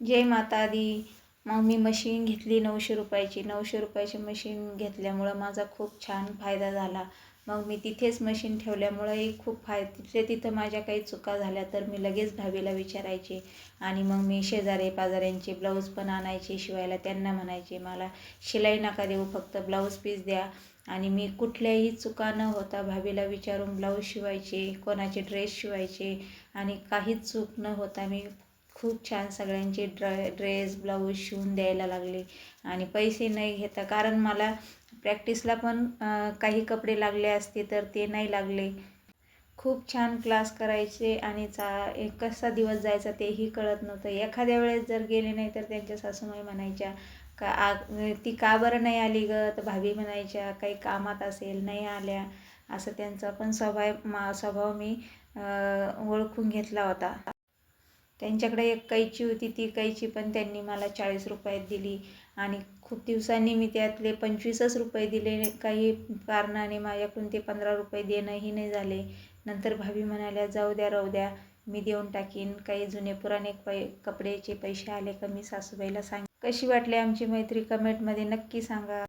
जय माता दी. मग मी मशीन घेतली 900 रुपयाची. 900 रुपयाची मशीन घेतल्यामुळं माझा खूप छान फायदा झाला. मग मी तिथेच मशीन ठेवल्यामुळंही खूप तिथल्या तिथं माझ्या काही चुका झाल्या तर मी लगेच भाभीला विचारायचे. आणि मग मी शेजारी पाजाऱ्यांचे ब्लाऊज पण आणायचे शिवायला. त्यांना म्हणायचे मला शिलाई नका देऊ, फक्त ब्लाऊज पीस द्या. आणि मी कुठल्याही चुका न होता भाभीला विचारून ब्लाऊज शिवायचे, कोणाचे ड्रेस शिवायचे. आणि काहीच चूक न होता मी खूप छान सगळ्यांचे ड्रेस ब्लाऊज शिवून द्यायला लागले. आणि पैसे नाही घेता, कारण मला प्रॅक्टिसला पण काही कपडे लागले असते तर ते नाही लागले. खूप छान क्लास करायचे आणि कसा दिवस जायचा तेही कळत नव्हतं. एखाद्या वेळेस जर गेले नाही तर त्यांच्या सासूबाई म्हणायच्या ती का बरं नाही आली गं? तर भाभी म्हणायच्या काही कामात असेल, नाही आल्या. असं त्यांचा पण स्वभाव मी ओळखून घेतला होता. त्यांच्याकडे एक कैची होती, ती कैची पण त्यांनी मला 40 रुपयात दिली. आणि खूप दिवसांनी मी त्यातले 25च रुपये दिले. काही कारणाने माझ्याकडून ते 15 रुपये देणंही नाही झाले. नंतर भाभी म्हणाल्या जाऊ द्या, राहू द्या, मी देऊन टाकीन. काही जुने पुराणे कपड्याचे पैसे आले का मी सासूबाईला कशी वाटली आमची मैत्री कमेंटमध्ये नक्की सांगा.